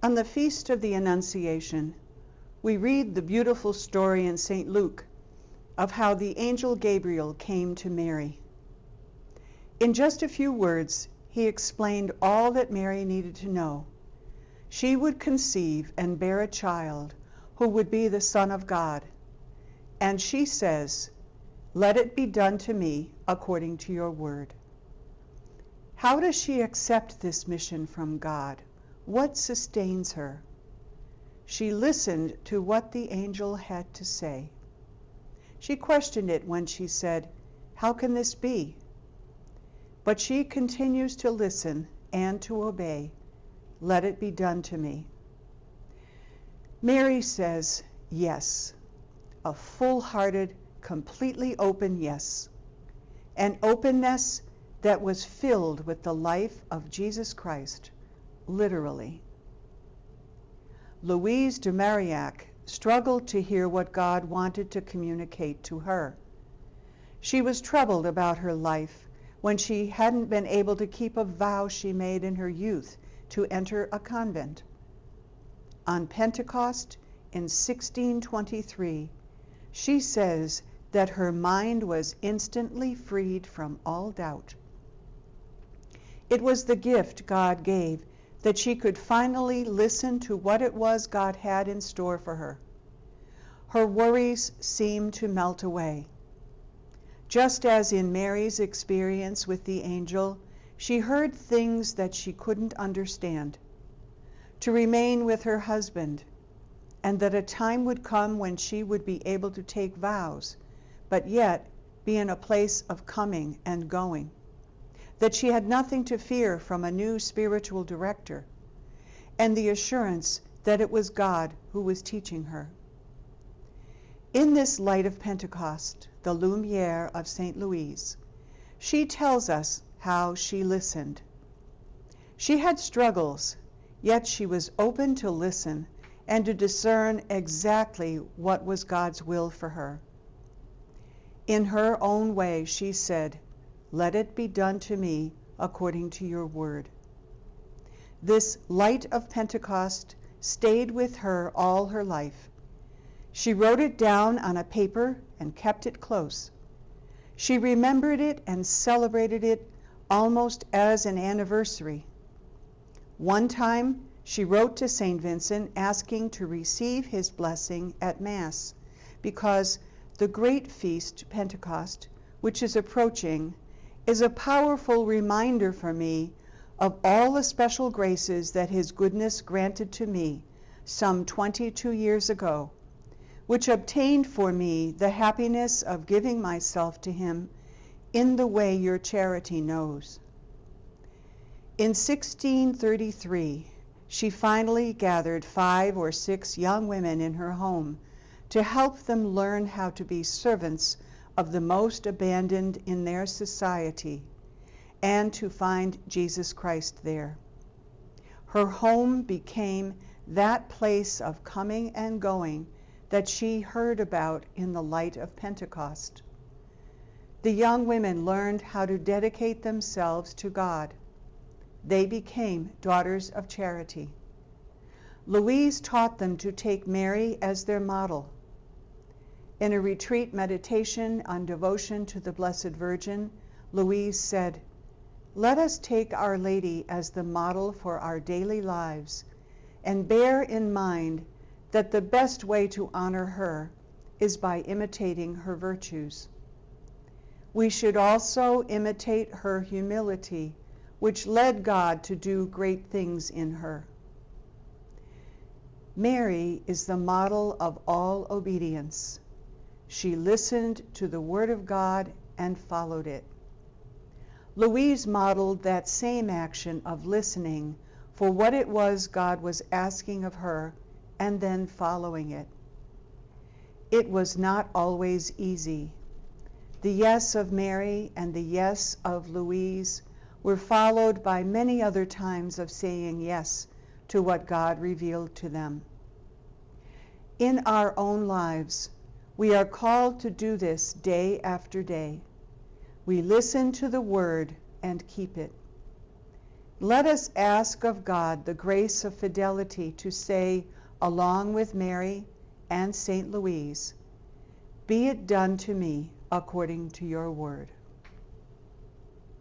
On the Feast of the Annunciation, we read the beautiful story in St. Luke of how the angel Gabriel came to Mary. In just a few words, he explained all that Mary needed to know. She would conceive and bear a child who would be the Son of God. And she says, "Let it be done to me according to your word." How does she accept this mission from God? What sustains her? She listened to what the angel had to say. She questioned it when she said, "How can this be?" But she continues to listen and to obey. Let it be done to me. Mary says yes, a full-hearted, completely open yes, an openness that was filled with the life of Jesus Christ, literally. Louise de Marillac struggled to hear what God wanted to communicate to her. She was troubled about her life when she hadn't been able to keep a vow she made in her youth to enter a convent. On Pentecost in 1623, she says that her mind was instantly freed from all doubt. It was the gift God gave that she could finally listen to what it was God had in store for her. Her worries seemed to melt away. Just as in Mary's experience with the angel, she heard things that she couldn't understand. To remain with her husband, and that a time would come when she would be able to take vows, but yet be in a place of coming and going. That she had nothing to fear from a new spiritual director, and the assurance that it was God who was teaching her. In this light of Pentecost, the Lumiere of St. Louise, she tells us how she listened. She had struggles, yet she was open to listen and to discern exactly what was God's will for her. In her own way, she said, "Let it be done to me according to your word." This light of Pentecost stayed with her all her life. She wrote it down on a paper and kept it close. She remembered it and celebrated it almost as an anniversary. One time, she wrote to St. Vincent asking to receive his blessing at Mass, because the great feast, Pentecost, which is approaching, is a powerful reminder for me of all the special graces that his goodness granted to me some 22 years ago, which obtained for me the happiness of giving myself to him in the way your charity knows. In 1633, she finally gathered 5 or 6 young women in her home to help them learn how to be servants of the most abandoned in their society and to find Jesus Christ there. Her home became that place of coming and going that she heard about in the light of Pentecost. The young women learned how to dedicate themselves to God. They became daughters of charity. Louise taught them to take Mary as their model. In a retreat meditation on devotion to the Blessed Virgin, Louise said, "Let us take Our Lady as the model for our daily lives and bear in mind that the best way to honor her is by imitating her virtues. We should also imitate her humility, which led God to do great things in her." Mary is the model of all obedience. She listened to the Word of God and followed it. Louise modeled that same action of listening for what it was God was asking of her and then following it. It was not always easy. The yes of Mary and the yes of Louise were followed by many other times of saying yes to what God revealed to them. In our own lives, we are called to do this day after day. We listen to the Word and keep it. Let us ask of God the grace of fidelity to say, along with Mary and St. Louise, "Be it done to me according to your word."